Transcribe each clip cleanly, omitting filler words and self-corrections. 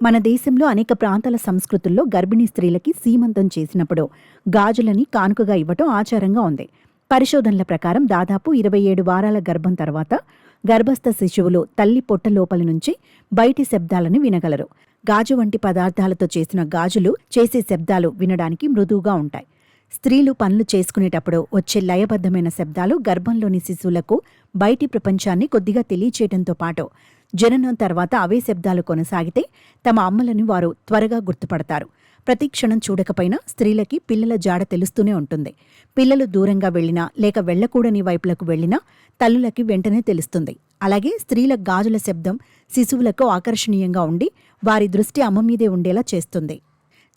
మన దేశంలో అనేక ప్రాంతాల సంస్కృతుల్లో గర్భిణీ స్త్రీలకి సీమంతం చేసినప్పుడు గాజులని కానుకగా ఇవ్వటం ఆచారంగా ఉంది. పరిశోధనల ప్రకారం దాదాపు 27 వారాల గర్భం తర్వాత గర్భస్థ శిశువులు తల్లి పొట్ట లోపలి నుంచి బయటి శబ్దాలను వినగలరు. గాజు వంటి పదార్థాలతో చేసిన గాజులు చేసే శబ్దాలు వినడానికి మృదువుగా ఉంటాయి. స్త్రీలు పనులు చేసుకునేటప్పుడు వచ్చే లయబద్ధమైన శబ్దాలు గర్భంలోని శిశువులకు బయటి ప్రపంచాన్ని కొద్దిగా తెలియచేయడంతో పాటు జననం తర్వాత అవే శబ్దాలు కొనసాగితే తమ అమ్మలని వారు త్వరగా గుర్తుపడతారు. ప్రతి క్షణం చూడకపోయినా స్త్రీలకి పిల్లల జాడ తెలుస్తూనే ఉంటుంది. పిల్లలు దూరంగా వెళ్లినా లేక వెళ్లకూడని వైపులకు వెళ్లినా తల్లులకి వెంటనే తెలుస్తుంది. అలాగే స్త్రీల గాజుల శబ్దం శిశువులకు ఆకర్షణీయంగా ఉండి వారి దృష్టి అమ్మ మీదే ఉండేలా చేస్తుంది.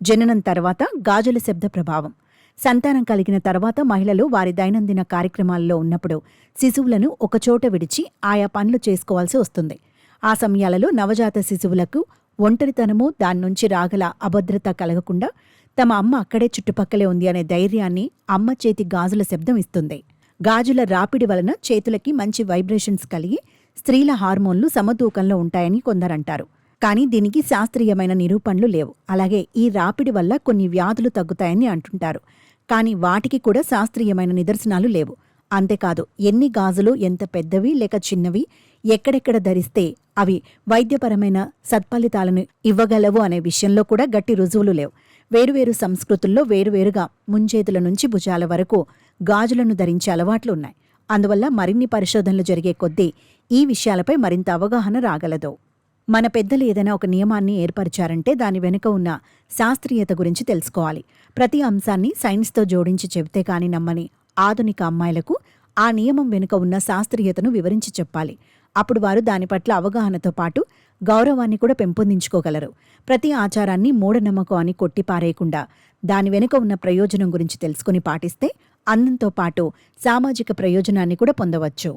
జననం తర్వాత గాజుల శబ్ద ప్రభావం. సంతానం కలిగిన తర్వాత మహిళలు వారి దైనందిన కార్యక్రమాల్లో ఉన్నప్పుడు శిశువులను ఒకచోట విడిచి ఆయా పనులు చేసుకోవాల్సి వస్తుంది. ఆ సమయాలలో నవజాత శిశువులకు ఒంటరితనము, దాన్నుంచి రాగల అభద్రత కలగకుండా తమ అమ్మ అక్కడే చుట్టుపక్కలే ఉంది అనే ధైర్యాన్ని అమ్మ చేతి గాజుల శబ్దం ఇస్తుంది. గాజుల రాపిడి వలన చేతులకి మంచి వైబ్రేషన్స్ కలిగి స్త్రీల హార్మోన్లు సమతూకంలో ఉంటాయని కొందరంటారు. కానీ దీనికి శాస్త్రీయమైన నిరూపణలు లేవు. అలాగే ఈ రాపిడి వల్ల కొన్ని వ్యాధులు తగ్గుతాయని అంటుంటారు. కానీ వాటికి కూడా శాస్త్రీయమైన నిదర్శనాలు లేవు. అంతేకాదు, ఎన్ని గాజులు ఎంత పెద్దవి లేక చిన్నవి, ఎక్కడెక్కడ ధరిస్తే అవి వైద్యపరమైన సత్ఫలితాలను ఇవ్వగలవు అనే విషయంలో కూడా గట్టి రుజువులు లేవు. వేరువేరు సంస్కృతుల్లో వేరువేరుగా ముంచేతుల నుంచి భుజాల వరకు గాజులను ధరించే అలవాట్లు ఉన్నాయి. అందువల్ల మరిన్ని పరిశోధనలు జరిగే కొద్దీ ఈ విషయాలపై మరింత అవగాహన రాగలదు. మన పెద్దలు ఏదైనా ఒక నియమాన్ని ఏర్పరిచారంటే దాని వెనుక ఉన్న శాస్త్రీయత గురించి తెలుసుకోవాలి. ప్రతి అంశాన్ని సైన్స్తో జోడించి చెబితే కాని నమ్మని ఆధునిక అమ్మాయిలకు ఆ నియమం వెనుక ఉన్న శాస్త్రీయతను వివరించి చెప్పాలి. అప్పుడు వారు దాని పట్ల అవగాహనతో పాటు గౌరవాన్ని కూడా పెంపొందించుకోగలరు. ప్రతి ఆచారాన్ని మూఢనమ్మకం అని కొట్టిపారేయకుండా దాని వెనుక ఉన్న ప్రయోజనం గురించి తెలుసుకుని పాటిస్తే అందంతో పాటు సామాజిక ప్రయోజనాన్ని కూడా పొందవచ్చు.